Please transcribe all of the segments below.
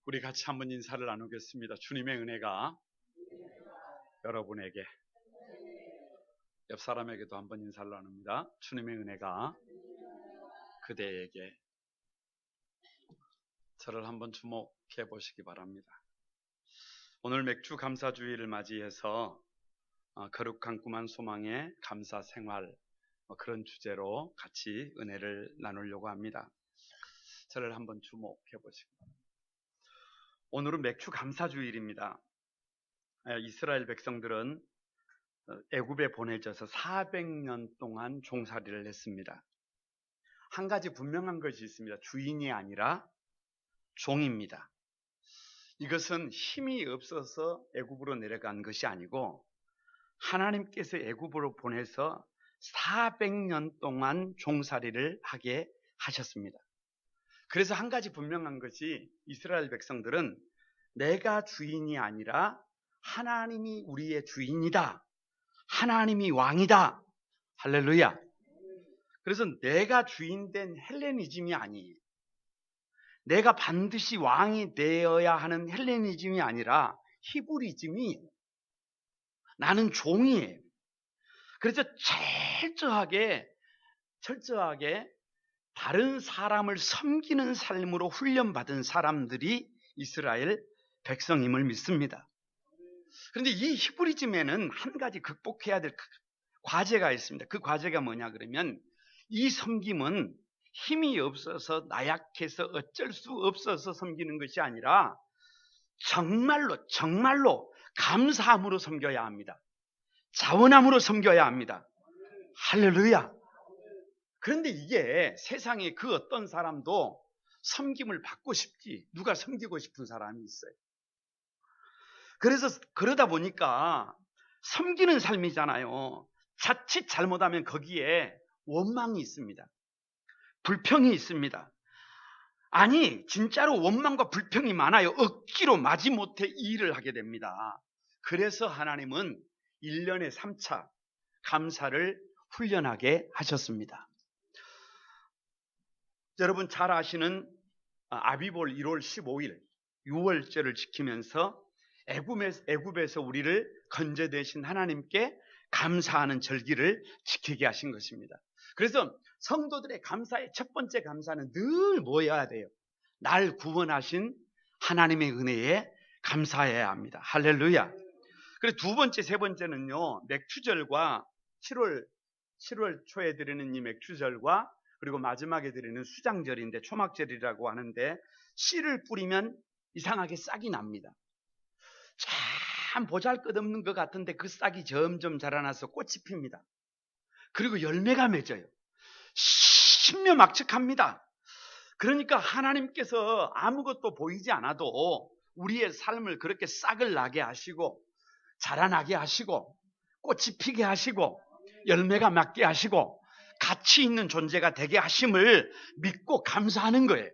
우리 같이 한번 인사를 나누겠습니다. 주님의 은혜가 여러분에게, 옆 사람에게도 한번 인사를 나눕니다. 주님의 은혜가 그대에게. 저를 한번 주목해 보시기 바랍니다. 오늘 맥주 감사주의를 맞이해서 거룩한 꿈한 소망의 감사 생활, 그런 주제로 같이 은혜를 나누려고 합니다. 저를 한번 주목해 보시기 바랍니다. 오늘은 맥주 감사주일입니다. 이스라엘 백성들은 애굽에 보내져서 400년 동안 종살이를 했습니다. 한 가지 분명한 것이 있습니다. 주인이 아니라 종입니다. 이것은 힘이 없어서 애굽으로 내려간 것이 아니고 하나님께서 애굽으로 보내서 400년 동안 종살이를 하게 하셨습니다. 그래서 한 가지 분명한 것이 이스라엘 백성들은 내가 주인이 아니라 하나님이 우리의 주인이다. 하나님이 왕이다. 할렐루야. 그래서 내가 주인된 헬레니즘이 아니에요. 내가 반드시 왕이 되어야 하는 헬레니즘이 아니라 히브리즘이에요. 나는 종이에요. 그래서 철저하게 다른 사람을 섬기는 삶으로 훈련받은 사람들이 이스라엘 백성임을 믿습니다. 그런데 이 히브리즘에는 한 가지 극복해야 될 과제가 있습니다. 그 과제가 뭐냐 그러면 이 섬김은 힘이 없어서 나약해서 어쩔 수 없어서 섬기는 것이 아니라 정말로 감사함으로 섬겨야 합니다. 자원함으로 섬겨야 합니다. 할렐루야. 그런데 이게 세상에 그 어떤 사람도 섬김을 받고 싶지, 누가 섬기고 싶은 사람이 있어요. 그래서 그러다 보니까 섬기는 삶이잖아요. 자칫 잘못하면 거기에 원망이 있습니다. 불평이 있습니다. 아니, 진짜로 원망과 불평이 많아요. 억지로 마지못해 이 일을 하게 됩니다. 그래서 하나님은 1년에 3차 감사를 훈련하게 하셨습니다. 여러분 잘 아시는 아비볼 1월 15일 유월절을 지키면서 애굽에서 우리를 건져내신 하나님께 감사하는 절기를 지키게 하신 것입니다. 그래서 성도들의 감사의 첫 번째 감사는 늘 뭐여야 돼요? 날 구원하신 하나님의 은혜에 감사해야 합니다. 할렐루야. 그리고 두 번째, 세 번째는요, 맥추절과 7월 초에 드리는 이 맥추절과 그리고 마지막에 드리는 수장절인데 초막절이라고 하는데 씨를 뿌리면 이상하게 싹이 납니다. 참 보잘것없는 것 같은데 그 싹이 점점 자라나서 꽃이 핍니다. 그리고 열매가 맺어요. 신묘막측합니다. 그러니까 하나님께서 아무것도 보이지 않아도 우리의 삶을 그렇게 싹을 나게 하시고 자라나게 하시고 꽃이 피게 하시고 열매가 맺게 하시고 가치 있는 존재가 되게 하심을 믿고 감사하는 거예요.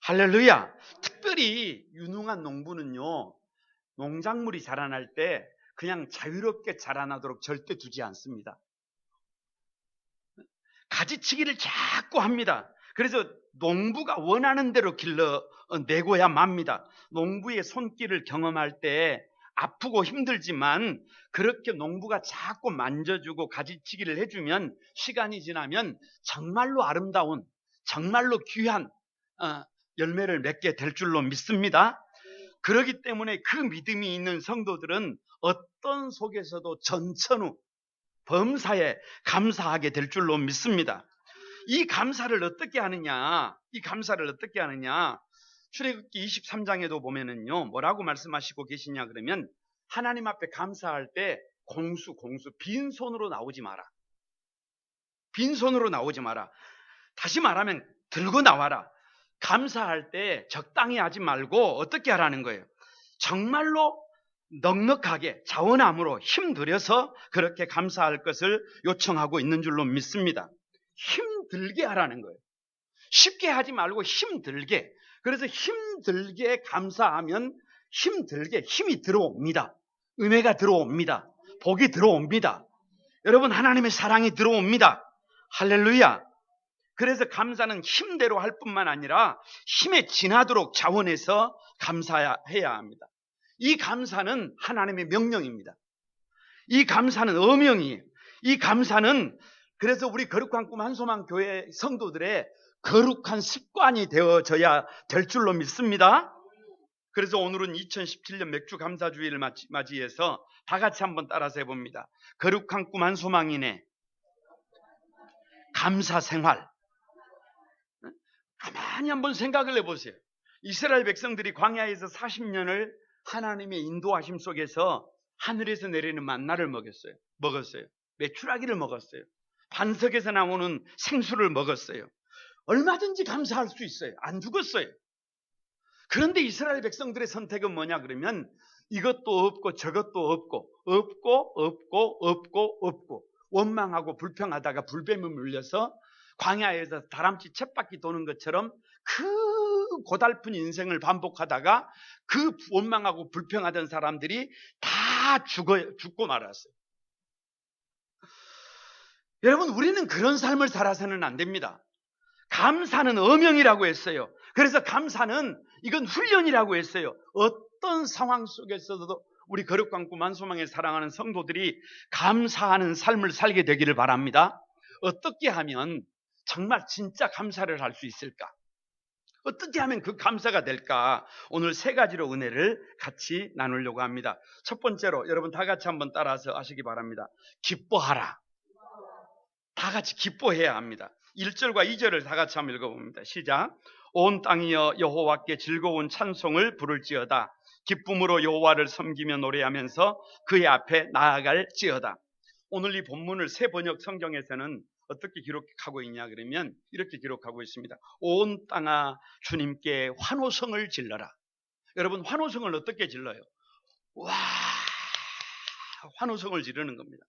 할렐루야. 특별히 유능한 농부는요, 농작물이 자라날 때 그냥 자유롭게 자라나도록 절대 두지 않습니다. 가지치기를 자꾸 합니다. 그래서 농부가 원하는 대로 길러내고야 맙니다. 농부의 손길을 경험할 때 아프고 힘들지만 그렇게 농부가 자꾸 만져주고 가지치기를 해주면 시간이 지나면 정말로 아름다운, 정말로 귀한 열매를 맺게 될 줄로 믿습니다. 그렇기 때문에 그 믿음이 있는 성도들은 어떤 속에서도 전천후 범사에 감사하게 될 줄로 믿습니다. 이 감사를 어떻게 하느냐? 출애굽기 23장에도 보면은요, 뭐라고 말씀하시고 계시냐 그러면 하나님 앞에 감사할 때 공수 빈손으로 나오지 마라. 빈손으로 나오지 마라. 다시 말하면 들고 나와라. 감사할 때 적당히 하지 말고 어떻게 하라는 거예요? 정말로 넉넉하게 자원함으로 힘들여서 그렇게 감사할 것을 요청하고 있는 줄로 믿습니다. 힘들게 하라는 거예요. 쉽게 하지 말고 힘들게. 그래서 힘들게 감사하면 힘들게 힘이 들어옵니다. 은혜가 들어옵니다. 복이 들어옵니다. 여러분 하나님의 사랑이 들어옵니다. 할렐루야. 그래서 감사는 힘대로 할 뿐만 아니라 힘에 지나도록 자원해서 감사해야 합니다. 이 감사는 하나님의 명령입니다. 이 감사는 어명이에요. 이 감사는 그래서 우리 거룩한 꿈 한소망 교회 성도들의 거룩한 습관이 되어져야 될 줄로 믿습니다. 그래서 오늘은 2017년 맥주 감사주의를 맞이해서 다 같이 한번 따라서 해봅니다. 거룩한 꿈 한소망인의 감사 생활. 가만히 한번 생각을 해보세요. 이스라엘 백성들이 광야에서 40년을 하나님의 인도하심 속에서 하늘에서 내리는 만나를 먹었어요. 메추라기를 먹었어요. 반석에서 나오는 생수를 먹었어요. 얼마든지 감사할 수 있어요. 안 죽었어요. 그런데 이스라엘 백성들의 선택은 뭐냐 그러면 이것도 없고 저것도 없고 원망하고 불평하다가 불뱀에 물려서 광야에서 다람쥐 쳇바퀴 도는 것처럼 그 고달픈 인생을 반복하다가 그 원망하고 불평하던 사람들이 다 죽고 말았어요. 여러분, 우리는 그런 삶을 살아서는 안 됩니다. 감사는 어명이라고 했어요. 그래서 감사는 이건 훈련이라고 했어요. 어떤 상황 속에서도 우리 거룩한 꿈 한소망에 사랑하는 성도들이 감사하는 삶을 살게 되기를 바랍니다. 어떻게 하면 정말 진짜 감사를 할 수 있을까? 어떻게 하면 그 감사가 될까? 오늘 세 가지로 은혜를 같이 나누려고 합니다. 첫 번째로 여러분 다 같이 한번 따라서 하시기 바랍니다. 기뻐하라. 다 같이 기뻐해야 합니다. 1절과 2절을 다 같이 한번 읽어봅니다. 시작. 온 땅이여 여호와께 즐거운 찬송을 부를지어다. 기쁨으로 여호와를 섬기며 노래하면서 그의 앞에 나아갈지어다. 오늘 이 본문을 새 번역 성경에서는 어떻게 기록하고 있냐 그러면 이렇게 기록하고 있습니다. 온 땅아 주님께 환호성을 질러라. 여러분, 환호성을 어떻게 질러요? 와, 환호성을 지르는 겁니다.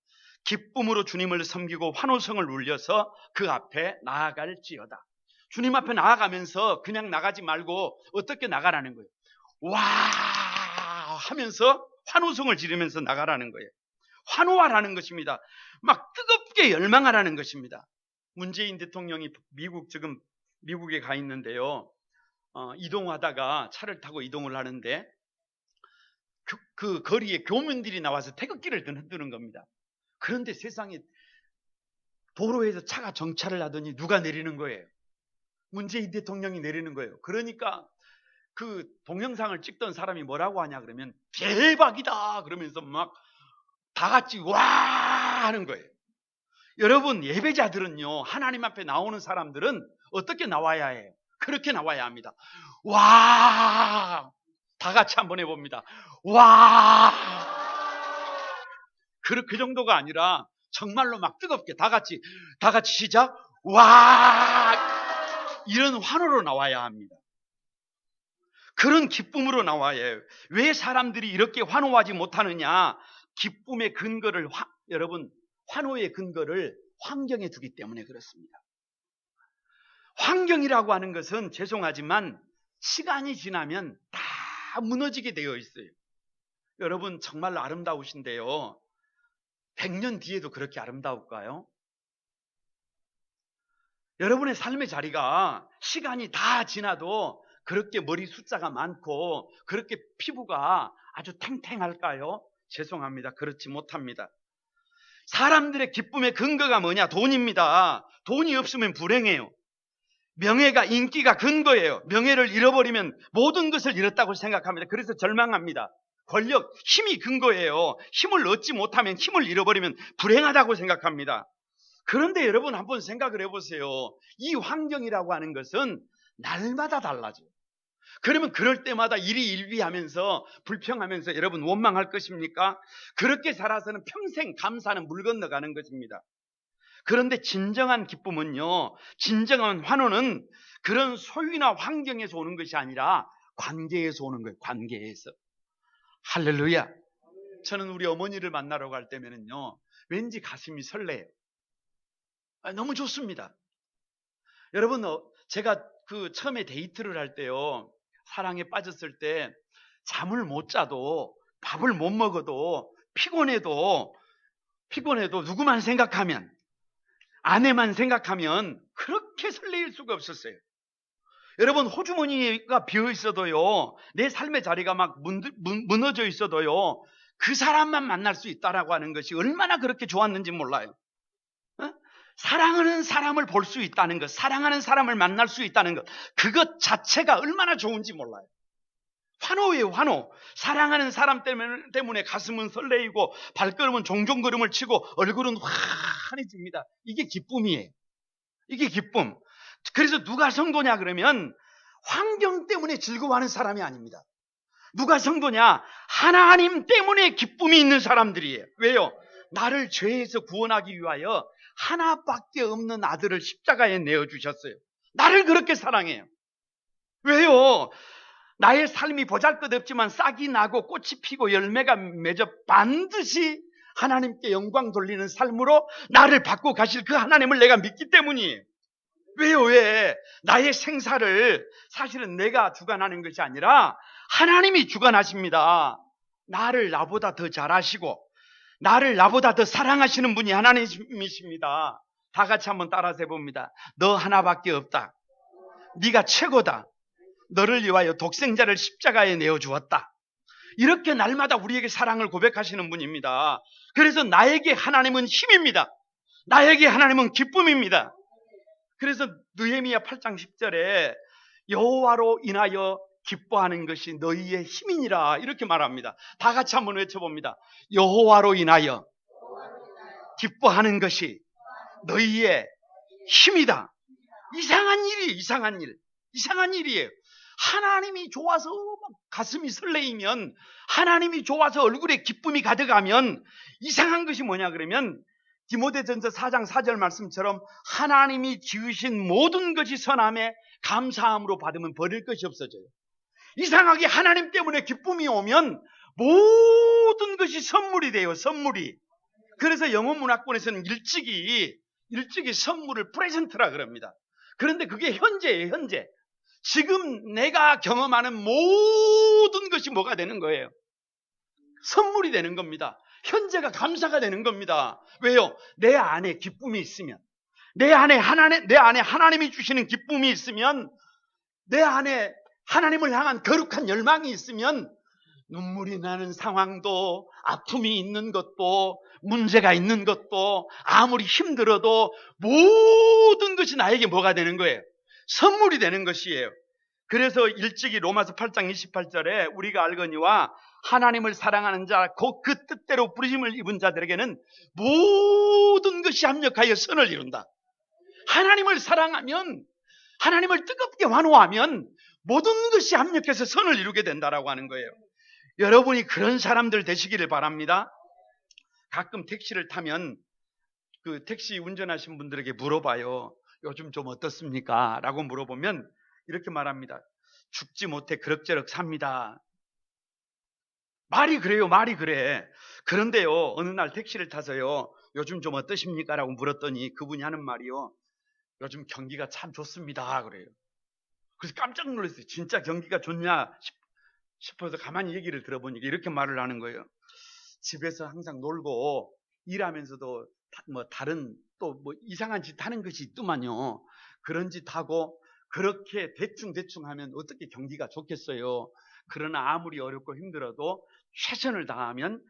기쁨으로 주님을 섬기고 환호성을 울려서 그 앞에 나아갈지어다. 주님 앞에 나아가면서 그냥 나가지 말고 어떻게 나가라는 거예요? 와 하면서 환호성을 지르면서 나가라는 거예요. 환호하라는 것입니다. 막 뜨겁게 열망하라는 것입니다. 문재인 대통령이 지금 미국에 가 있는데요. 이동하다가 차를 타고 이동을 하는데 그 거리에 교민들이 나와서 태극기를 흔드는 겁니다. 그런데 세상에 도로에서 차가 정차를 하더니 누가 내리는 거예요? 문재인 대통령이 내리는 거예요. 그러니까 그 동영상을 찍던 사람이 뭐라고 하냐 그러면 대박이다 그러면서 막 다 같이 와 하는 거예요. 여러분, 예배자들은요, 하나님 앞에 나오는 사람들은 어떻게 나와야 해요? 그렇게 나와야 합니다. 와, 다 같이 한번 해봅니다. 와, 그 정도가 아니라 정말로 막 뜨겁게 다 같이 시작. 와, 이런 환호로 나와야 합니다. 그런 기쁨으로 나와야 해요. 왜 사람들이 이렇게 환호하지 못하느냐? 기쁨의 근거를 여러분, 환호의 근거를 환경에 두기 때문에 그렇습니다. 환경이라고 하는 것은 죄송하지만 시간이 지나면 다 무너지게 되어 있어요. 여러분, 정말 아름다우신데요. 100년 뒤에도 그렇게 아름다울까요? 여러분의 삶의 자리가 시간이 다 지나도 그렇게 머리 숫자가 많고 그렇게 피부가 아주 탱탱할까요? 죄송합니다. 그렇지 못합니다. 사람들의 기쁨의 근거가 뭐냐? 돈입니다. 돈이 없으면 불행해요. 명예가, 인기가 근거예요. 명예를 잃어버리면 모든 것을 잃었다고 생각합니다. 그래서 절망합니다. 권력, 힘이 근거예요. 힘을 얻지 못하면, 힘을 잃어버리면 불행하다고 생각합니다. 그런데 여러분 한번 생각을 해보세요. 이 환경이라고 하는 것은 날마다 달라져요. 그러면 그럴 때마다 일희일비하면서 불평하면서 여러분 원망할 것입니까? 그렇게 살아서는 평생 감사는 물 건너가는 것입니다. 그런데 진정한 기쁨은요, 진정한 환호는 그런 소유나 환경에서 오는 것이 아니라 관계에서 오는 거예요. 관계에서. 할렐루야. 저는 우리 어머니를 만나러 갈 때면은요, 왠지 가슴이 설레요. 너무 좋습니다. 여러분, 제가 그 처음에 데이트를 할 때요, 사랑에 빠졌을 때 잠을 못 자도 밥을 못 먹어도 피곤해도 누구만 생각하면, 아내만 생각하면 그렇게 설레일 수가 없었어요. 여러분, 호주머니가 비어 있어도요, 내 삶의 자리가 막 무너져 있어도요, 그 사람만 만날 수 있다라고 하는 것이 얼마나 그렇게 좋았는지 몰라요. 사랑하는 사람을 볼 수 있다는 것, 사랑하는 사람을 만날 수 있다는 것, 그것 자체가 얼마나 좋은지 몰라요. 환호예요, 환호. 사랑하는 사람 때문에 가슴은 설레이고 발걸음은 종종 걸음을 치고 얼굴은 환해집니다. 이게 기쁨이에요. 이게 기쁨. 그래서 누가 성도냐 그러면 환경 때문에 즐거워하는 사람이 아닙니다. 누가 성도냐? 하나님 때문에 기쁨이 있는 사람들이에요. 왜요? 나를 죄에서 구원하기 위하여 하나밖에 없는 아들을 십자가에 내어주셨어요. 나를 그렇게 사랑해요. 왜요? 나의 삶이 보잘것없지만 싹이 나고 꽃이 피고 열매가 맺어 반드시 하나님께 영광 돌리는 삶으로 나를 받고 가실 그 하나님을 내가 믿기 때문이에요. 왜요? 왜? 나의 생사를 사실은 내가 주관하는 것이 아니라 하나님이 주관하십니다. 나를 나보다 더 잘하시고 나를 나보다 더 사랑하시는 분이 하나님이십니다. 다 같이 한번 따라서 해봅니다. 너 하나밖에 없다. 네가 최고다. 너를 위하여 독생자를 십자가에 내어주었다. 이렇게 날마다 우리에게 사랑을 고백하시는 분입니다. 그래서 나에게 하나님은 힘입니다. 나에게 하나님은 기쁨입니다. 그래서 느헤미야 8장 10절에 여호와로 인하여 기뻐하는 것이 너희의 힘이니라 이렇게 말합니다. 다 같이 한번 외쳐봅니다. 여호와로 인하여 기뻐하는 것이 너희의 힘이다. 이상한 일이에요. 이상한 일이에요. 하나님이 좋아서 가슴이 설레이면, 하나님이 좋아서 얼굴에 기쁨이 가득하면 이상한 것이 뭐냐 그러면 디모데전서 4장 4절 말씀처럼 하나님이 지으신 모든 것이 선함에 감사함으로 받으면 버릴 것이 없어져요. 이상하게 하나님 때문에 기쁨이 오면 모든 것이 선물이 돼요. 선물이. 그래서 영어문학권에서는 일찍이 선물을 프레젠트라 그럽니다. 그런데 그게 현재예요. 현재. 지금 내가 경험하는 모든 것이 뭐가 되는 거예요? 선물이 되는 겁니다. 현재가 감사가 되는 겁니다. 왜요? 내 안에 기쁨이 있으면, 내 안에 하나님이 주시는 기쁨이 있으면, 내 안에 하나님을 향한 거룩한 열망이 있으면 눈물이 나는 상황도, 아픔이 있는 것도, 문제가 있는 것도, 아무리 힘들어도 모든 것이 나에게 뭐가 되는 거예요? 선물이 되는 것이에요. 그래서 일찍이 로마서 8장 28절에 우리가 알거니와 하나님을 사랑하는 자, 곧 그 뜻대로 부르심을 입은 자들에게는 모든 것이 합력하여 선을 이룬다. 하나님을 사랑하면, 하나님을 뜨겁게 환호하면 모든 것이 합력해서 선을 이루게 된다라고 하는 거예요. 여러분이 그런 사람들 되시기를 바랍니다. 가끔 택시를 타면 그 택시 운전하신 분들에게 물어봐요. 요즘 좀 어떻습니까? 라고 물어보면 이렇게 말합니다. 죽지 못해 그럭저럭 삽니다. 말이 그래요. 말이 그래. 그런데요, 어느 날 택시를 타서요, 요즘 좀 어떠십니까? 라고 물었더니 그분이 하는 말이요, 요즘 경기가 참 좋습니다. 그래요. 그래서 깜짝 놀랐어요. 진짜 경기가 좋냐 싶어서 가만히 얘기를 들어보니까 이렇게 말을 하는 거예요. 집에서 항상 놀고 일하면서도 다른 또 이상한 짓 하는 것이 있더만요. 그런 짓 하고 그렇게 대충 하면 어떻게 경기가 좋겠어요. 그러나 아무리 어렵고 힘들어도 최선을 다하면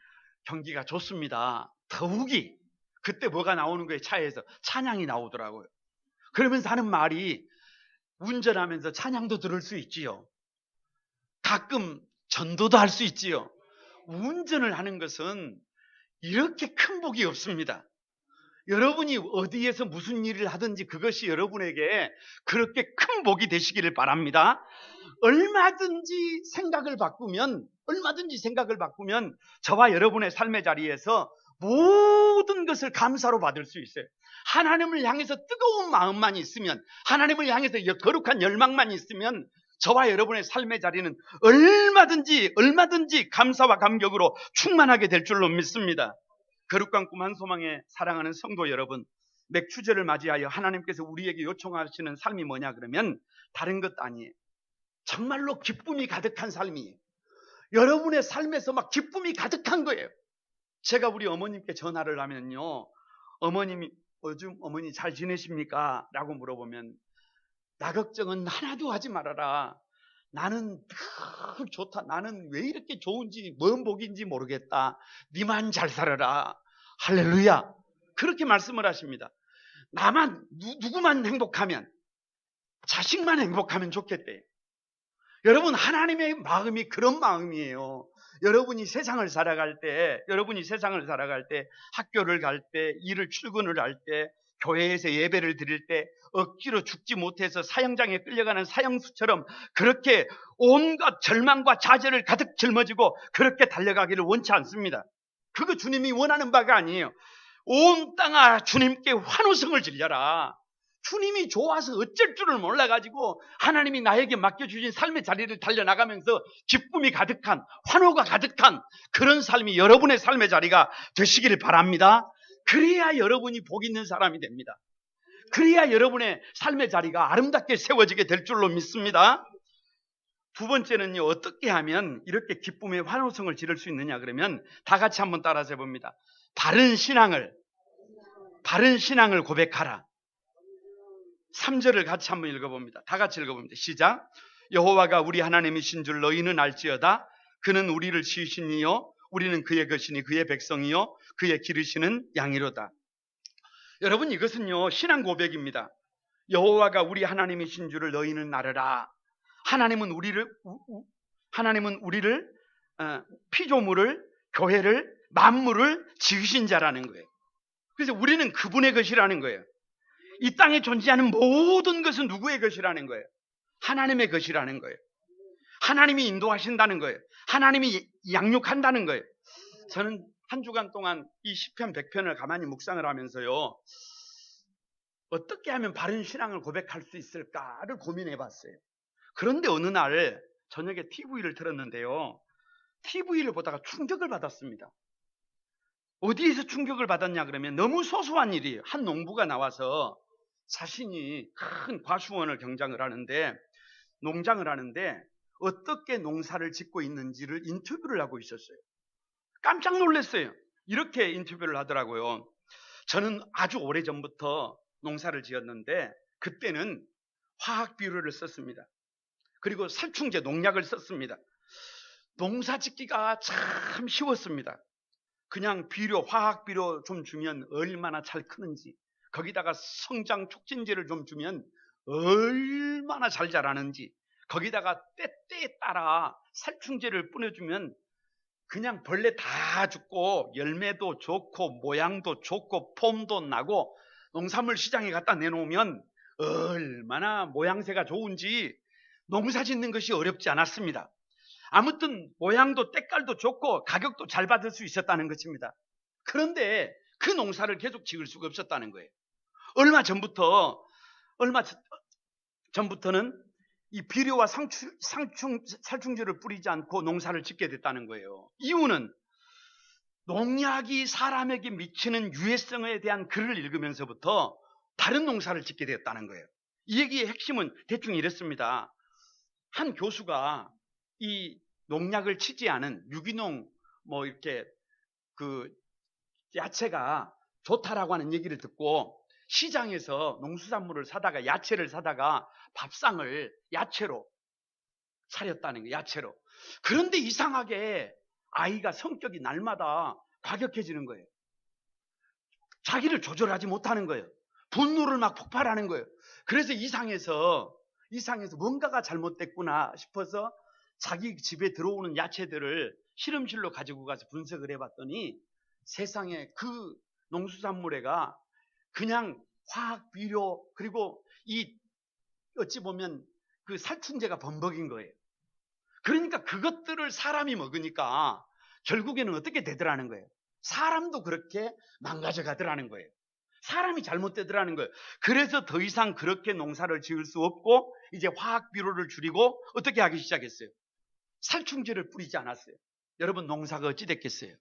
경기가 좋습니다. 더욱이 그때 뭐가 나오는 거예요? 차에서 찬양이 나오더라고요. 그러면서 하는 말이 운전하면서 찬양도 들을 수 있지요. 가끔 전도도 할 수 있지요. 운전을 하는 것은 이렇게 큰 복이 없습니다. 여러분이 어디에서 무슨 일을 하든지 그것이 여러분에게 그렇게 큰 복이 되시기를 바랍니다. 얼마든지 생각을 바꾸면 저와 여러분의 삶의 자리에서 모든 것을 감사로 받을 수 있어요. 하나님을 향해서 뜨거운 마음만 있으면, 하나님을 향해서 거룩한 열망만 있으면 저와 여러분의 삶의 자리는 얼마든지 감사와 감격으로 충만하게 될 줄로 믿습니다. 거룩한 꿈 한 소망에 사랑하는 성도 여러분, 맥추제를 맞이하여 하나님께서 우리에게 요청하시는 삶이 뭐냐 그러면 다른 것 아니에요. 정말로 기쁨이 가득한 삶이에요. 여러분의 삶에서 막 기쁨이 가득한 거예요. 제가 우리 어머님께 전화를 하면요, 어머님이 요즘 어머니 잘 지내십니까? 라고 물어보면 나 걱정은 하나도 하지 말아라. 나는 늘 좋다. 나는 왜 이렇게 좋은지 뭔 복인지 모르겠다. 니만 잘 살아라. 할렐루야. 그렇게 말씀을 하십니다. 나만 누구만 행복하면, 자식만 행복하면 좋겠대. 여러분, 하나님의 마음이 그런 마음이에요. 여러분이 세상을 살아갈 때, 학교를 갈 때, 일을 출근을 할 때, 교회에서 예배를 드릴 때 억지로 죽지 못해서 사형장에 끌려가는 사형수처럼 그렇게 온갖 절망과 좌절을 가득 짊어지고 그렇게 달려가기를 원치 않습니다. 그거 주님이 원하는 바가 아니에요. 온 땅아 주님께 환호성을 질려라. 주님이 좋아서 어쩔 줄을 몰라가지고 하나님이 나에게 맡겨주신 삶의 자리를 달려나가면서 기쁨이 가득한, 환호가 가득한 그런 삶이 여러분의 삶의 자리가 되시기를 바랍니다. 그래야 여러분이 복 있는 사람이 됩니다. 그래야 여러분의 삶의 자리가 아름답게 세워지게 될 줄로 믿습니다. 두 번째는요, 어떻게 하면 이렇게 기쁨의 환호성을 지를 수 있느냐 그러면 다 같이 한번 따라서 해봅니다. 바른 신앙을 고백하라. 3절을 같이 한번 읽어봅니다. 다 같이 읽어봅니다. 시작. 여호와가 우리 하나님이신 줄 너희는 알지어다. 그는 우리를 지으신 이요 우리는 그의 것이니 그의 백성이요 그의 기르시는 양이로다. 여러분, 이것은요 신앙 고백입니다. 여호와가 우리 하나님이신 줄을 너희는 알아라. 하나님은 우리를 피조물을, 교회를, 만물을 지으신 자라는 거예요. 그래서 우리는 그분의 것이라는 거예요. 이 땅에 존재하는 모든 것은 누구의 것이라는 거예요? 하나님의 것이라는 거예요. 하나님이 인도하신다는 거예요. 하나님이 양육한다는 거예요. 저는 한 주간 동안 이 시편 100편을 가만히 묵상을 하면서요, 어떻게 하면 바른 신앙을 고백할 수 있을까를 고민해 봤어요. 그런데 어느 날 저녁에 TV를 틀었는데요, TV를 보다가 충격을 받았습니다. 어디에서 충격을 받았냐 그러면 너무 소소한 일이에요. 한 농부가 나와서 자신이 큰 과수원을 농장을 하는데 어떻게 농사를 짓고 있는지를 인터뷰를 하고 있었어요. 깜짝 놀랐어요. 이렇게 인터뷰를 하더라고요. 저는 아주 오래전부터 농사를 지었는데 그때는 화학 비료를 썼습니다. 그리고 살충제, 농약을 썼습니다. 농사 짓기가 참 쉬웠습니다. 그냥 화학 비료 좀 주면 얼마나 잘 크는지, 거기다가 성장 촉진제를 좀 주면 얼마나 잘 자라는지, 거기다가 때때에 따라 살충제를 뿌려주면 그냥 벌레 다 죽고 열매도 좋고 모양도 좋고 폼도 나고 농산물 시장에 갖다 내놓으면 얼마나 모양새가 좋은지 농사 짓는 것이 어렵지 않았습니다. 아무튼 모양도 때깔도 좋고 가격도 잘 받을 수 있었다는 것입니다. 그런데 그 농사를 계속 지을 수가 없었다는 거예요. 얼마 전부터는 이 비료와 살충제를 뿌리지 않고 농사를 짓게 됐다는 거예요. 이유는 농약이 사람에게 미치는 유해성에 대한 글을 읽으면서부터 다른 농사를 짓게 되었다는 거예요. 이 얘기의 핵심은 대충 이랬습니다. 한 교수가 이 농약을 치지 않은 유기농 이렇게 그 야채가 좋다라고 하는 얘기를 듣고 시장에서 농수산물을 사다가 야채를 사다가 밥상을 야채로 차렸다는 거예요. 야채로. 그런데 이상하게 아이가 성격이 날마다 과격해지는 거예요. 자기를 조절하지 못하는 거예요. 분노를 막 폭발하는 거예요. 그래서 이상해서 뭔가가 잘못됐구나 싶어서 자기 집에 들어오는 야채들을 실험실로 가지고 가서 분석을 해봤더니 세상에 그 농수산물에가 그냥 화학 비료 그리고 어찌 보면 그 살충제가 범벅인 거예요. 그러니까 그것들을 사람이 먹으니까 결국에는 어떻게 되더라는 거예요. 사람도 그렇게 망가져 가더라는 거예요. 사람이 잘못되더라는 거예요. 그래서 더 이상 그렇게 농사를 지을 수 없고 이제 화학 비료를 줄이고 어떻게 하기 시작했어요. 살충제를 뿌리지 않았어요. 여러분, 농사가 어찌 됐겠어요?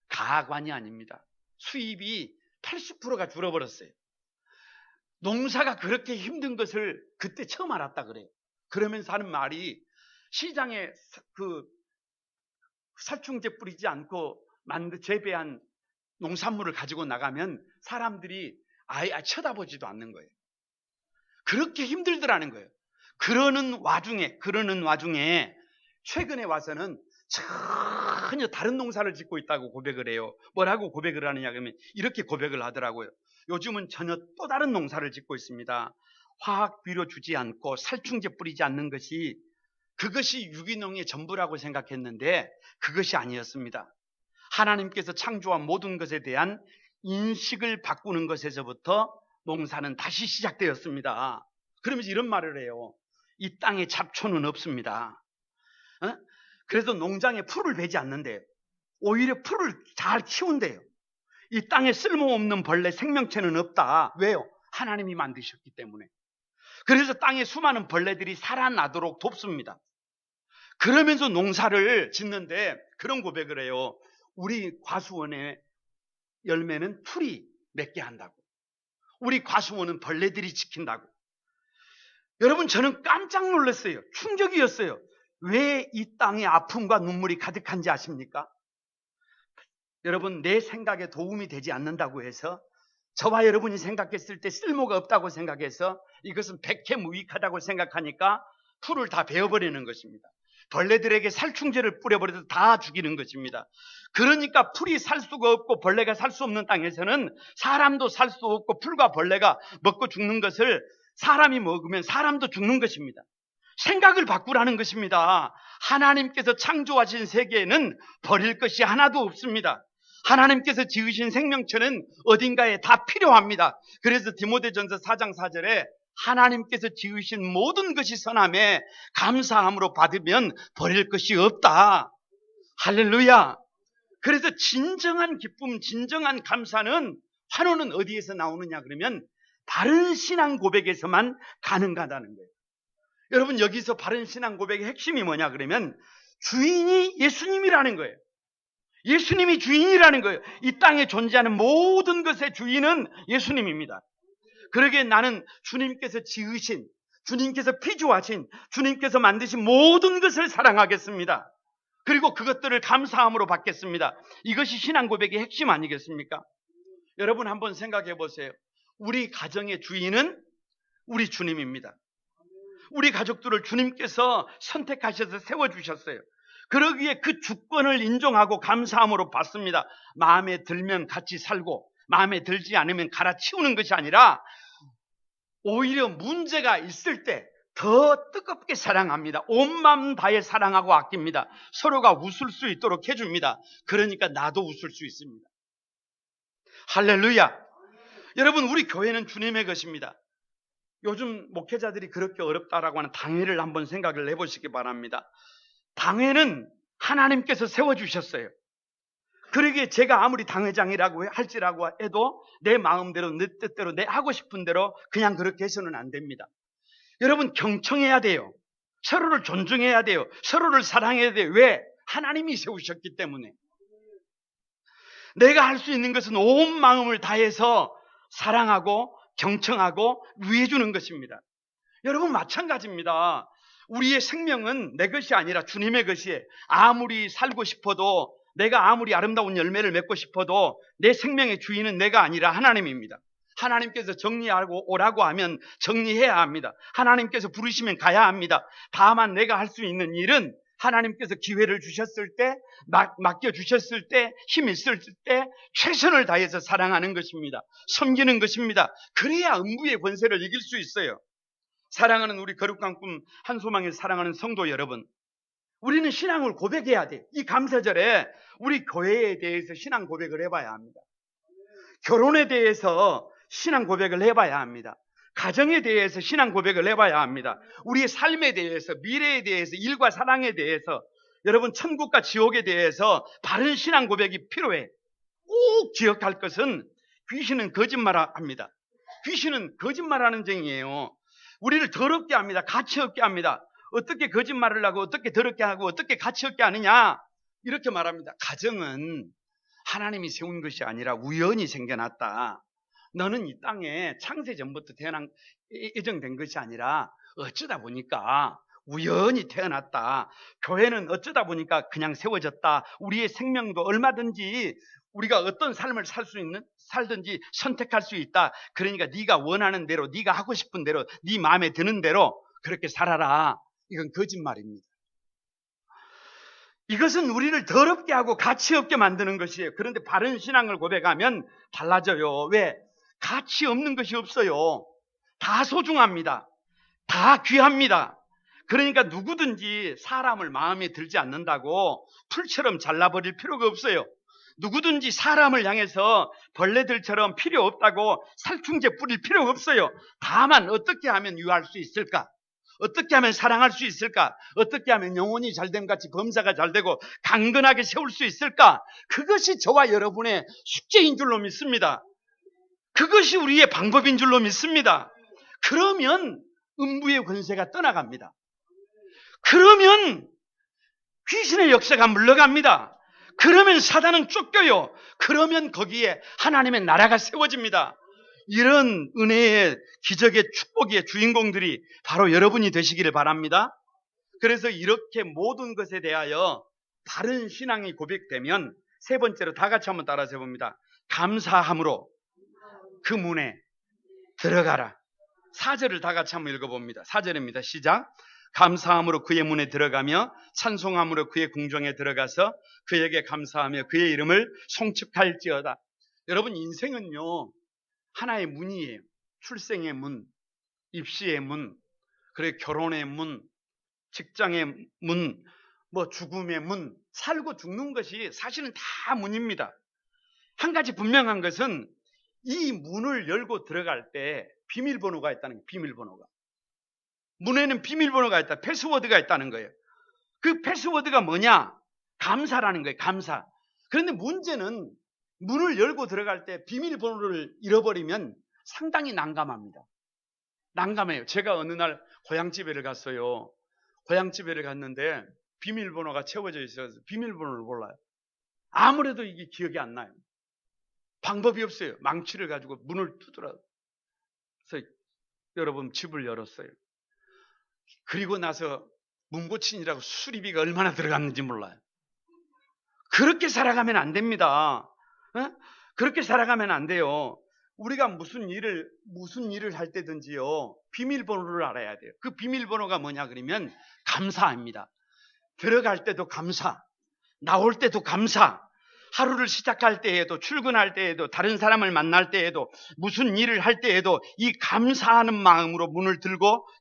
가관이 아닙니다. 수입이 80%가 줄어버렸어요. 농사가 그렇게 힘든 것을 그때 처음 알았다 그래요. 그러면서 하는 말이, 시장에 그 살충제 뿌리지 않고 재배한 농산물을 가지고 나가면 사람들이 아예 쳐다보지도 않는 거예요. 그렇게 힘들더라는 거예요. 그러는 와중에 최근에 와서는 전혀 다른 농사를 짓고 있다고 고백을 해요. 뭐라고 고백을 하느냐 그러면 이렇게 고백을 하더라고요. 요즘은 전혀 또 다른 농사를 짓고 있습니다. 화학 비료 주지 않고 살충제 뿌리지 않는 것이 그것이 유기농의 전부라고 생각했는데 그것이 아니었습니다. 하나님께서 창조한 모든 것에 대한 인식을 바꾸는 것에서부터 농사는 다시 시작되었습니다. 그러면서 이런 말을 해요. 이 땅에 잡초는 없습니다. 그래서 농장에 풀을 베지 않는데요. 오히려 풀을 잘 키운대요. 이 땅에 쓸모없는 벌레 생명체는 없다. 왜요? 하나님이 만드셨기 때문에. 그래서 땅에 수많은 벌레들이 살아나도록 돕습니다. 그러면서 농사를 짓는데 그런 고백을 해요. 우리 과수원의 열매는 풀이 맺게 한다고. 우리 과수원은 벌레들이 지킨다고. 여러분, 저는 깜짝 놀랐어요. 충격이었어요. 왜 이 땅에 아픔과 눈물이 가득한지 아십니까? 여러분, 내 생각에 도움이 되지 않는다고 해서, 저와 여러분이 생각했을 때 쓸모가 없다고 생각해서 이것은 백해무익하다고 생각하니까 풀을 다 베어버리는 것입니다. 벌레들에게 살충제를 뿌려버려도 다 죽이는 것입니다. 그러니까 풀이 살 수가 없고 벌레가 살 수 없는 땅에서는 사람도 살 수 없고 풀과 벌레가 먹고 죽는 것을 사람이 먹으면 사람도 죽는 것입니다. 생각을 바꾸라는 것입니다. 하나님께서 창조하신 세계에는 버릴 것이 하나도 없습니다. 하나님께서 지으신 생명체는 어딘가에 다 필요합니다. 그래서 디모데전서 4장 4절에 하나님께서 지으신 모든 것이 선함에 감사함으로 받으면 버릴 것이 없다. 할렐루야. 그래서 진정한 기쁨, 진정한 감사는, 환호는 어디에서 나오느냐 그러면 바른 신앙 고백에서만 가능하다는 거예요. 여러분, 여기서 바른 신앙 고백의 핵심이 뭐냐 그러면 주인이 예수님이라는 거예요. 예수님이 주인이라는 거예요. 이 땅에 존재하는 모든 것의 주인은 예수님입니다. 그러기에 나는 주님께서 지으신, 주님께서 피조하신, 주님께서 만드신 모든 것을 사랑하겠습니다. 그리고 그것들을 감사함으로 받겠습니다. 이것이 신앙 고백의 핵심 아니겠습니까? 여러분, 한번 생각해 보세요. 우리 가정의 주인은 우리 주님입니다. 우리 가족들을 주님께서 선택하셔서 세워주셨어요. 그러기에 그 주권을 인정하고 감사함으로 받습니다. 마음에 들면 같이 살고 마음에 들지 않으면 갈아치우는 것이 아니라 오히려 문제가 있을 때 더 뜨겁게 사랑합니다. 온 마음 다해 사랑하고 아낍니다. 서로가 웃을 수 있도록 해줍니다. 그러니까 나도 웃을 수 있습니다. 할렐루야. 여러분, 우리 교회는 주님의 것입니다. 요즘 목회자들이 그렇게 어렵다라고 하는 당회를 한번 생각을 해보시기 바랍니다. 당회는 하나님께서 세워주셨어요. 그러기에 제가 아무리 당회장이라고 할지라고 해도 내 마음대로, 내 뜻대로, 내 하고 싶은 대로 그냥 그렇게 해서는 안 됩니다. 여러분, 경청해야 돼요. 서로를 존중해야 돼요. 서로를 사랑해야 돼요. 왜? 하나님이 세우셨기 때문에. 내가 할 수 있는 것은 온 마음을 다해서 사랑하고 경청하고 위해주는 것입니다. 여러분, 마찬가지입니다. 우리의 생명은 내 것이 아니라 주님의 것이에요. 아무리 살고 싶어도, 내가 아무리 아름다운 열매를 맺고 싶어도 내 생명의 주인은 내가 아니라 하나님입니다. 하나님께서 정리하고 오라고 하면 정리해야 합니다. 하나님께서 부르시면 가야 합니다. 다만 내가 할 수 있는 일은 하나님께서 기회를 주셨을 때, 맡겨주셨을 때, 힘 있을 때 최선을 다해서 사랑하는 것입니다. 섬기는 것입니다. 그래야 음부의 권세를 이길 수 있어요. 사랑하는 우리 거룩한 꿈 한소망을 사랑하는 성도 여러분, 우리는 신앙을 고백해야 돼요. 이 감사절에 우리 교회에 대해서 신앙 고백을 해봐야 합니다. 결혼에 대해서 신앙 고백을 해봐야 합니다. 가정에 대해서 신앙 고백을 해봐야 합니다. 우리의 삶에 대해서, 미래에 대해서, 일과 사랑에 대해서, 여러분, 천국과 지옥에 대해서 바른 신앙 고백이 필요해. 꼭 기억할 것은 귀신은 거짓말합니다. 귀신은 거짓말하는 쟁이에요. 우리를 더럽게 합니다. 가치 없게 합니다. 어떻게 거짓말을 하고 어떻게 더럽게 하고 어떻게 가치 없게 하느냐, 이렇게 말합니다. 가정은 하나님이 세운 것이 아니라 우연히 생겨났다. 너는 이 땅에 창세 전부터 예정된 것이 아니라 어쩌다 보니까 우연히 태어났다. 교회는 어쩌다 보니까 그냥 세워졌다. 우리의 생명도 얼마든지 우리가 어떤 삶을 살든지 선택할 수 있다. 그러니까 네가 원하는 대로, 네가 하고 싶은 대로, 네 마음에 드는 대로 그렇게 살아라. 이건 거짓말입니다. 이것은 우리를 더럽게 하고 가치 없게 만드는 것이에요. 그런데 바른 신앙을 고백하면 달라져요. 왜? 가치 없는 것이 없어요. 다 소중합니다. 다 귀합니다. 그러니까 누구든지 사람을 마음에 들지 않는다고 풀처럼 잘라버릴 필요가 없어요. 누구든지 사람을 향해서 벌레들처럼 필요 없다고 살충제 뿌릴 필요가 없어요. 다만 어떻게 하면 유할 수 있을까? 어떻게 하면 사랑할 수 있을까? 어떻게 하면 영혼이 잘됨 같이 범사가 잘되고 강건하게 세울 수 있을까? 그것이 저와 여러분의 숙제인 줄로 믿습니다. 그것이 우리의 방법인 줄로 믿습니다. 그러면 음부의 권세가 떠나갑니다. 그러면 귀신의 역사가 물러갑니다. 그러면 사단은 쫓겨요. 그러면 거기에 하나님의 나라가 세워집니다. 이런 은혜의 기적의 축복의 주인공들이 바로 여러분이 되시기를 바랍니다. 그래서 이렇게 모든 것에 대하여 바른 신앙이 고백되면 세 번째로 다 같이 한번 따라서 해봅니다. 감사함으로 그 문에 들어가라. 4절을 다 같이 한번 읽어봅니다. 4절입니다. 시작. 감사함으로 그의 문에 들어가며 찬송함으로 그의 궁정에 들어가서 그에게 감사하며 그의 이름을 송축할지어다. 여러분, 인생은요 하나의 문이에요. 출생의 문, 입시의 문, 그리고 결혼의 문, 직장의 문, 뭐 죽음의 문, 살고 죽는 것이 사실은 다 문입니다. 한 가지 분명한 것은 이 문을 열고 들어갈 때 비밀번호가 있다는 거예요. 비밀번호가. 문에는 비밀번호가 있다. 패스워드가 있다는 거예요. 그 패스워드가 뭐냐? 감사라는 거예요. 감사. 그런데 문제는 문을 열고 들어갈 때 비밀번호를 잃어버리면 상당히 난감합니다. 난감해요. 제가 어느 날 고향집에를 갔어요. 고향집에를 갔는데 비밀번호가 채워져 있어서 비밀번호를 몰라요. 아무래도 이게 기억이 안 나요. 방법이 없어요. 망치를 가지고 문을 두드려. 그래서 여러분 집을 열었어요. 그리고 나서 문고친이라고 수리비가 얼마나 들어갔는지 몰라요. 그렇게 살아가면 안 됩니다. 그렇게 살아가면 안 돼요. 우리가 무슨 일을 할 때든지요 비밀번호를 알아야 돼요. 그 비밀번호가 뭐냐 그러면 감사입니다. 들어갈 때도 감사, 나올 때도 감사, 하루를 시작할 때에도, 출근할 때에도, 다른 사람을 만날 때에도, 무슨 일을 할 때에도 이 감사하는 마음으로 문을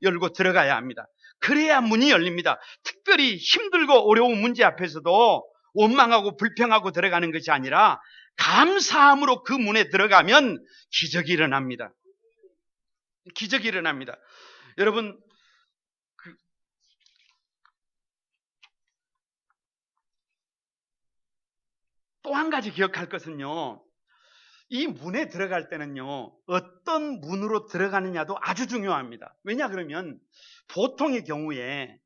열고 들어가야 합니다. 그래야 문이 열립니다. 특별히 힘들고 어려운 문제 앞에서도 원망하고 불평하고 들어가는 것이 아니라 감사함으로 그 문에 들어가면 기적이 일어납니다. 기적이 일어납니다. 여러분, 또 한 가지 기억할 것은요, 이 문에 들어갈 때는요 어떤 문으로 들어가느냐도 아주 중요합니다. 왜냐 그러면 보통의 경우에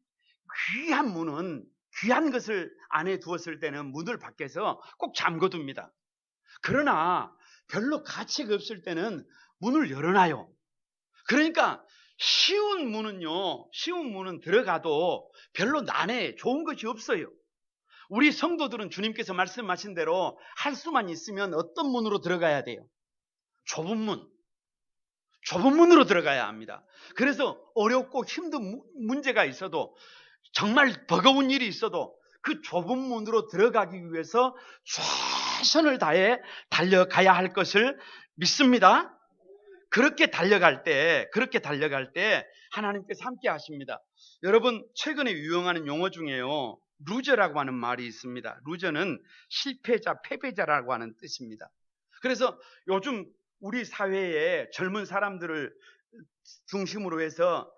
귀한 문은 귀한 것을 안에 두었을 때는 문을 밖에서 꼭 잠궈둡니다. 그러나 별로 가치가 없을 때는 문을 열어놔요. 그러니까 쉬운 문은 들어가도 별로 안에 좋은 것이 없어요. 우리 성도들은 주님께서 말씀하신 대로 할 수만 있으면 어떤 문으로 들어가야 돼요? 좁은 문으로 들어가야 합니다. 그래서 어렵고 힘든 문제가 있어도, 정말 버거운 일이 있어도 그 좁은 문으로 들어가기 위해서 최선을 다해 달려가야 할 것을 믿습니다. 그렇게 달려갈 때 하나님께서 함께 하십니다. 여러분, 최근에 유행하는 용어 중에요 루저라고 하는 말이 있습니다. 루저는 실패자, 패배자라고 하는 뜻입니다. 그래서 요즘 우리 사회에 젊은 사람들을 중심으로 해서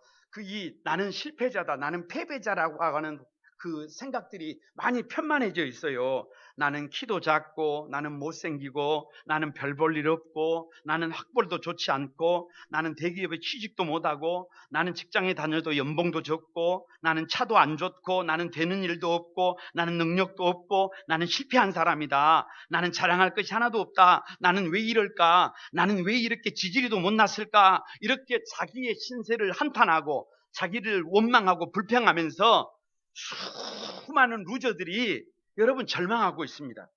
나는 실패자다, 나는 패배자라고 하는 그 생각들이 많이 편만해져 있어요. 나는 키도 작고, 나는 못생기고, 나는 별 볼 일 없고, 나는 학벌도 좋지 않고, 나는 대기업에 취직도 못하고, 나는 직장에 다녀도 연봉도 적고, 나는 차도 안 좋고, 나는 되는 일도 없고, 나는 능력도 없고, 나는 실패한 사람이다. 나는 자랑할 것이 하나도 없다. 나는 왜 이럴까? 나는 왜 이렇게 지지리도 못 났을까? 이렇게 자기의 신세를 한탄하고 자기를 원망하고 불평하면서 수많은 루저들이 여러분 절망하고 있습니다.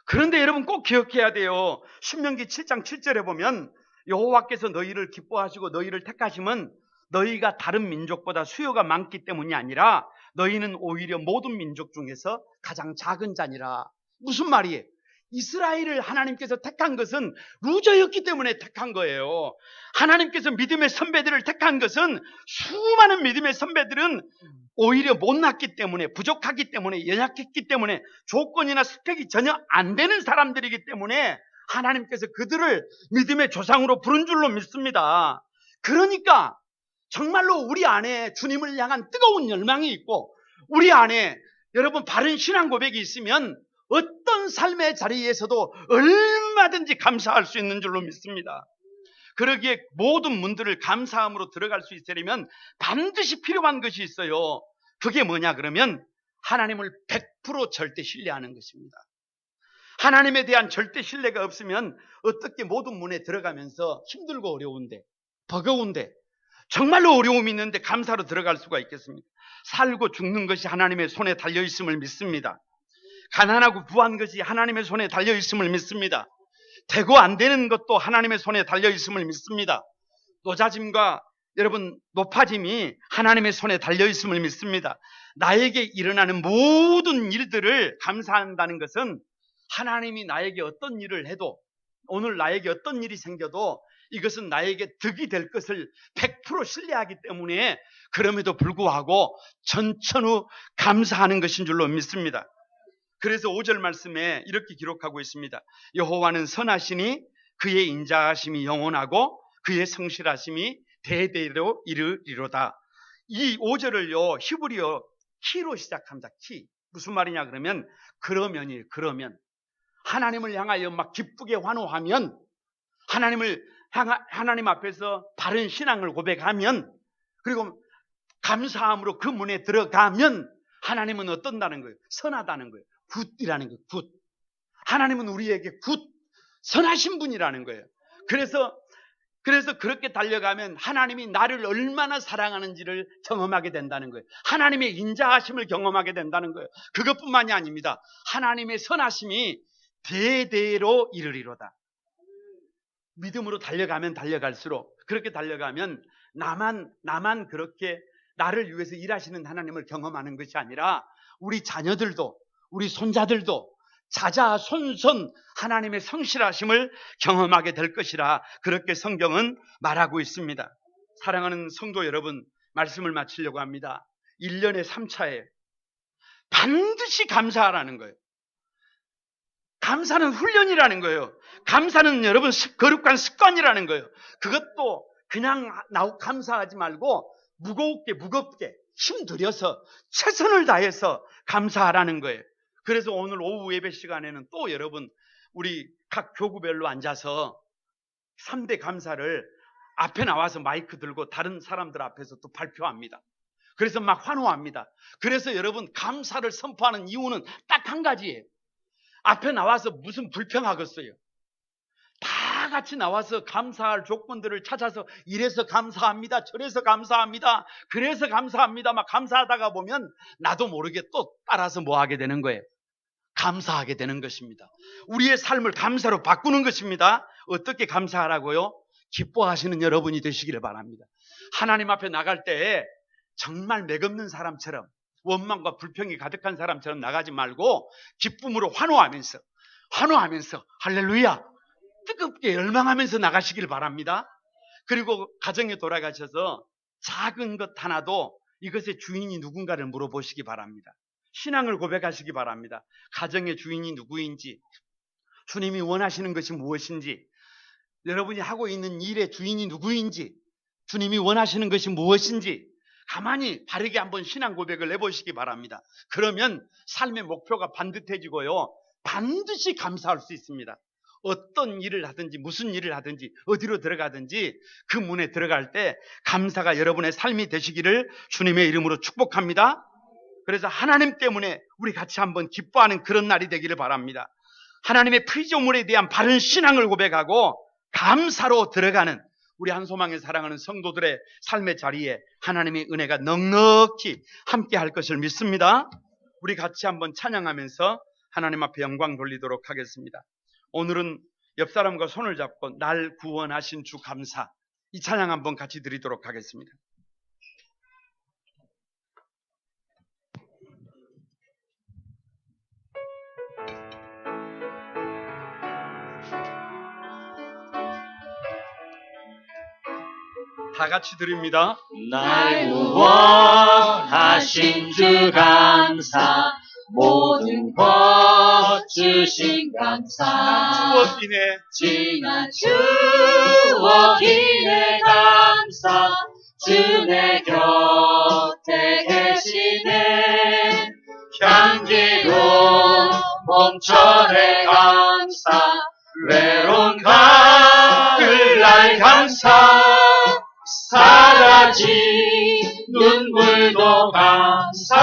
그런데 여러분 꼭 기억해야 돼요. 신명기 7장 7절에 보면 여호와께서 너희를 기뻐하시고 너희를 택하심은 너희가 다른 민족보다 수요가 많기 때문이 아니라 너희는 오히려 모든 민족 중에서 가장 작은 자니라. 무슨 말이에요? 이스라엘을 하나님께서 택한 것은 루저였기 때문에 택한 거예요. 하나님께서 믿음의 선배들을 택한 것은 수많은 믿음의 선배들은 오히려 못났기 때문에, 부족하기 때문에, 연약했기 때문에, 조건이나 스펙이 전혀 안 되는 사람들이기 때문에 하나님께서 그들을 믿음의 조상으로 부른 줄로 믿습니다. 그러니까 정말로 우리 안에 주님을 향한 뜨거운 열망이 있고 우리 안에 여러분 바른 신앙 고백이 있으면 어떤 삶의 자리에서도 얼마든지 감사할 수 있는 줄로 믿습니다. 그러기에 모든 문들을 감사함으로 들어갈 수 있으려면 반드시 필요한 것이 있어요. 그게 뭐냐 그러면 하나님을 100% 절대 신뢰하는 것입니다. 하나님에 대한 절대 신뢰가 없으면 어떻게 모든 문에 들어가면서 힘들고 어려운데, 버거운데, 정말로 어려움이 있는데 감사로 들어갈 수가 있겠습니까? 살고 죽는 것이 하나님의 손에 달려있음을 믿습니다. 가난하고 부한 것이 하나님의 손에 달려있음을 믿습니다. 되고 안 되는 것도 하나님의 손에 달려있음을 믿습니다. 노자짐과 여러분 높아짐이 하나님의 손에 달려있음을 믿습니다. 나에게 일어나는 모든 일들을 감사한다는 것은 하나님이 나에게 어떤 일을 해도, 오늘 나에게 어떤 일이 생겨도 이것은 나에게 득이 될 것을 100% 신뢰하기 때문에 그럼에도 불구하고 전천후 감사하는 것인 줄로 믿습니다. 그래서 5절 말씀에 이렇게 기록하고 있습니다. 여호와는 선하시니 그의 인자하심이 영원하고 그의 성실하심이 대대로 이르리로다. 이 5절을요 히브리어 키로 시작합니다. 키. 무슨 말이냐 그러면 그러면이에요. 그러면 하나님을 향하여 막 기쁘게 환호하면, 하나님 앞에서 바른 신앙을 고백하면, 그리고 감사함으로 그 문에 들어가면 하나님은 어떤다는 거예요? 선하다는 거예요. 굿이라는 거예요. 굿. 하나님은 우리에게 굿, 선하신 분이라는 거예요. 그래서 그렇게 달려가면 하나님이 나를 얼마나 사랑하는지를 경험하게 된다는 거예요. 하나님의 인자하심을 경험하게 된다는 거예요. 그것뿐만이 아닙니다. 하나님의 선하심이 대대로 이르리로다. 믿음으로 달려가면 달려갈수록, 그렇게 달려가면 나만 그렇게 나를 위해서 일하시는 하나님을 경험하는 것이 아니라 우리 자녀들도, 우리 손자들도 자자손손 하나님의 성실하심을 경험하게 될 것이라 그렇게 성경은 말하고 있습니다. 사랑하는 성도 여러분, 말씀을 마치려고 합니다. 1년에 3차에 반드시 감사하라는 거예요. 감사는 훈련이라는 거예요. 감사는 여러분 거룩한 습관이라는 거예요. 그것도 그냥 감사하지 말고 무겁게 힘들여서 최선을 다해서 감사하라는 거예요. 그래서 오늘 오후 예배 시간에는 또 여러분 우리 각 교구별로 앉아서 3대 감사를 앞에 나와서 마이크 들고 다른 사람들 앞에서 또 발표합니다. 그래서 막 환호합니다. 그래서 여러분 감사를 선포하는 이유는 딱 한 가지예요. 앞에 나와서 무슨 불평하겠어요? 다 같이 나와서 감사할 조건들을 찾아서 이래서 감사합니다, 저래서 감사합니다, 그래서 감사합니다 막 감사하다가 보면 나도 모르게 또 따라서 뭐 하게 되는 거예요? 감사하게 되는 것입니다. 우리의 삶을 감사로 바꾸는 것입니다. 어떻게 감사하라고요? 기뻐하시는 여러분이 되시기를 바랍니다. 하나님 앞에 나갈 때 정말 맥없는 사람처럼, 원망과 불평이 가득한 사람처럼 나가지 말고 기쁨으로 환호하면서 할렐루야 뜨겁게 열망하면서 나가시길 바랍니다. 그리고 가정에 돌아가셔서 작은 것 하나도 이것의 주인이 누군가를 물어보시기 바랍니다. 신앙을 고백하시기 바랍니다. 가정의 주인이 누구인지, 주님이 원하시는 것이 무엇인지, 여러분이 하고 있는 일의 주인이 누구인지, 주님이 원하시는 것이 무엇인지 가만히 바르게 한번 신앙 고백을 해보시기 바랍니다. 그러면 삶의 목표가 반듯해지고요, 반드시 감사할 수 있습니다. 어떤 일을 하든지 무슨 일을 하든지 어디로 들어가든지 그 문에 들어갈 때 감사가 여러분의 삶이 되시기를 주님의 이름으로 축복합니다. 그래서 하나님 때문에 우리 같이 한번 기뻐하는 그런 날이 되기를 바랍니다. 하나님의 피조물에 대한 바른 신앙을 고백하고 감사로 들어가는 우리 한소망에 사랑하는 성도들의 삶의 자리에 하나님의 은혜가 넉넉히 함께 할 것을 믿습니다. 우리 같이 한번 찬양하면서 하나님 앞에 영광 돌리도록 하겠습니다. 오늘은 옆 사람과 손을 잡고 날 구원하신 주 감사, 이 찬양 한번 같이 드리도록 하겠습니다. 다 같이 드립니다. 날 구원하신 주 감사, 모든 것 주신 감사, 추억이네. 지난 추억이네 감사, 주 내 곁에 계시네, 향기로운 봄철의 감사, 외로운 가을날 감사, 사라진 눈물도 감사,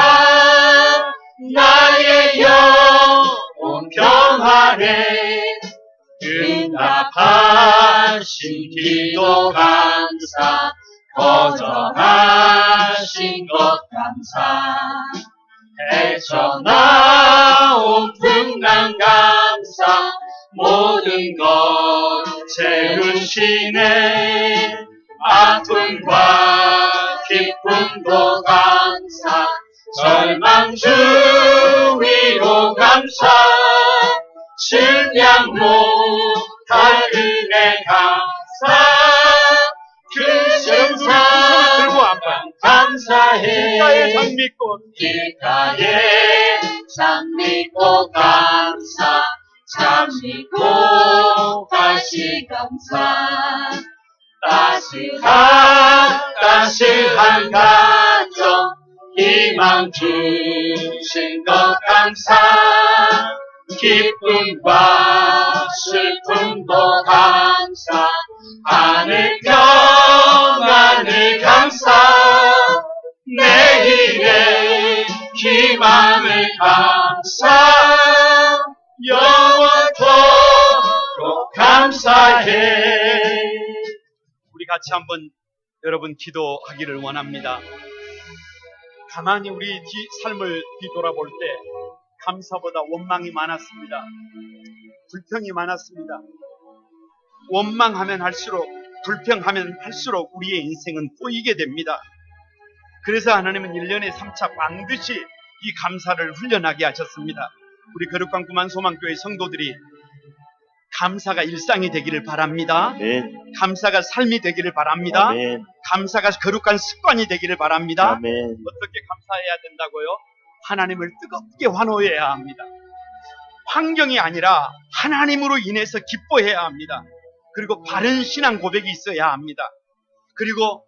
나의 영혼 평안에 응답하신 기도 감사, 거절하신 것 감사, 헤쳐나온 풍랑 감사, 모든 것 채우시네, 아픔과 기쁨도 감사, 절망 주위로 감사, 측량 못할 은혜 감사, 그 세상 들고 한번 감사해, 길가의 장미꽃, 길가의 장미꽃 감사, 장미꽃 다시 감사, 따스한 가정 희망 주신 것 감사, 기쁨과 슬픔도 감사, 하늘 평안을 감사, 내일의 희망을 감사, 영원토록 감사해. 우리 같이 한번 여러분 기도하기를 원합니다. 가만히 우리 삶을 뒤돌아볼 때 감사보다 원망이 많았습니다. 불평이 많았습니다. 원망하면 할수록, 불평하면 할수록 우리의 인생은 꼬이게 됩니다. 그래서 하나님은 1년에 3차 반드시 이 감사를 훈련하게 하셨습니다. 우리 거룩한 구만소망교회 성도들이 감사가 일상이 되기를 바랍니다. 아멘. 감사가 삶이 되기를 바랍니다. 아멘. 감사가 거룩한 습관이 되기를 바랍니다. 아멘. 어떻게 감사해야 된다고요? 하나님을 뜨겁게 환호해야 합니다. 환경이 아니라 하나님으로 인해서 기뻐해야 합니다. 그리고 바른 신앙 고백이 있어야 합니다. 그리고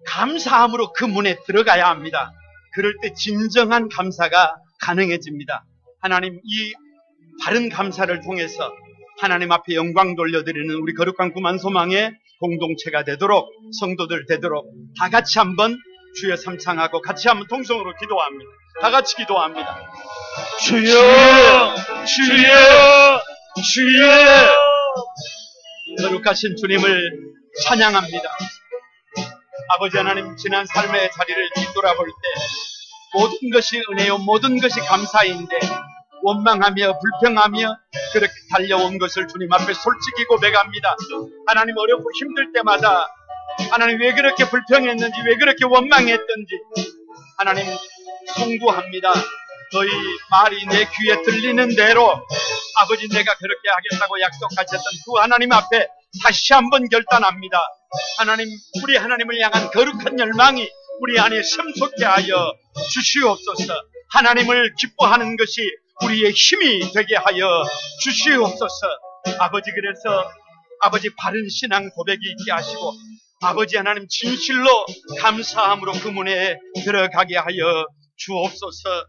감사함으로 그 문에 들어가야 합니다. 그럴 때 진정한 감사가 가능해집니다. 하나님, 이 바른 감사를 통해서 하나님 앞에 영광 돌려드리는 우리 거룩한 구만소망의 공동체가 되도록, 성도들 되도록 다 같이 한번 주여 삼창하고 같이 한번 통성으로 기도합니다. 다 같이 기도합니다. 주여, 주여, 주여. 거룩하신 주님을 찬양합니다. 아버지 하나님, 지난 삶의 자리를 뒤돌아볼 때 모든 것이 은혜요, 모든 것이 감사인데 원망하며 불평하며 그렇게 달려온 것을 주님 앞에 솔직히 고백합니다. 하나님, 어렵고 힘들 때마다 하나님 왜 그렇게 불평했는지, 왜 그렇게 원망했던지 하나님 송구합니다. 너희 말이 내 귀에 들리는 대로 아버지 내가 그렇게 하겠다고 약속하셨던 그 하나님 앞에 다시 한번 결단합니다. 하나님, 우리 하나님을 향한 거룩한 열망이 우리 안에 샘솟게 하여 주시옵소서. 하나님을 기뻐하는 것이 우리의 힘이 되게 하여 주시옵소서. 아버지, 그래서 아버지 바른 신앙 고백이 있게 하시고 아버지 하나님 진실로 감사함으로 그 문에 들어가게 하여 주옵소서.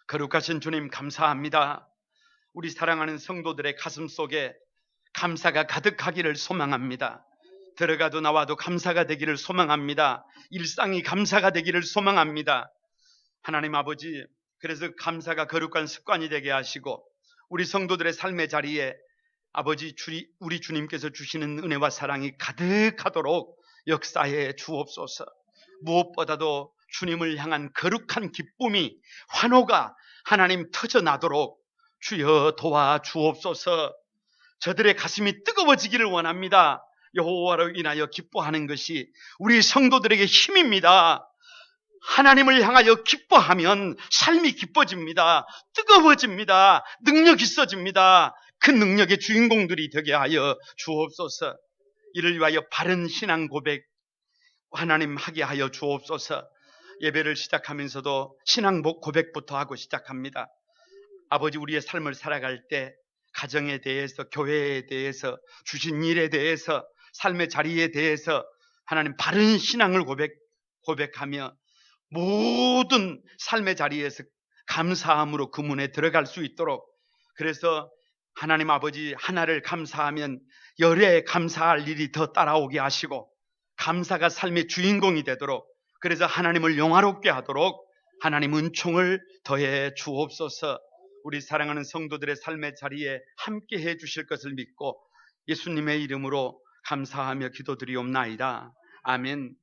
거룩하신 주님 감사합니다. 우리 사랑하는 성도들의 가슴 속에 감사가 가득하기를 소망합니다. 들어가도 나와도 감사가 되기를 소망합니다. 일상이 감사가 되기를 소망합니다. 하나님 아버지, 그래서 감사가 거룩한 습관이 되게 하시고 우리 성도들의 삶의 자리에 아버지 우리 주님께서 주시는 은혜와 사랑이 가득하도록 역사해 주옵소서. 무엇보다도 주님을 향한 거룩한 기쁨이, 환호가 하나님 터져나도록 주여 도와주옵소서. 저들의 가슴이 뜨거워지기를 원합니다. 여호와로 인하여 기뻐하는 것이 우리 성도들에게 힘입니다. 하나님을 향하여 기뻐하면 삶이 기뻐집니다. 뜨거워집니다. 능력 있어집니다. 그 능력의 주인공들이 되게 하여 주옵소서. 이를 위하여 바른 신앙 고백 하나님 하게 하여 주옵소서. 예배를 시작하면서도 신앙 고백부터 하고 시작합니다. 아버지, 우리의 삶을 살아갈 때 가정에 대해서, 교회에 대해서, 주신 일에 대해서, 삶의 자리에 대해서 하나님 바른 신앙을 고백하며 모든 삶의 자리에서 감사함으로 그 문에 들어갈 수 있도록, 그래서 하나님 아버지, 하나를 감사하면 열에 감사할 일이 더 따라오게 하시고 감사가 삶의 주인공이 되도록, 그래서 하나님을 영화롭게 하도록 하나님 은총을 더해 주옵소서. 우리 사랑하는 성도들의 삶의 자리에 함께 해 주실 것을 믿고 예수님의 이름으로 감사하며 기도드리옵나이다. 아멘.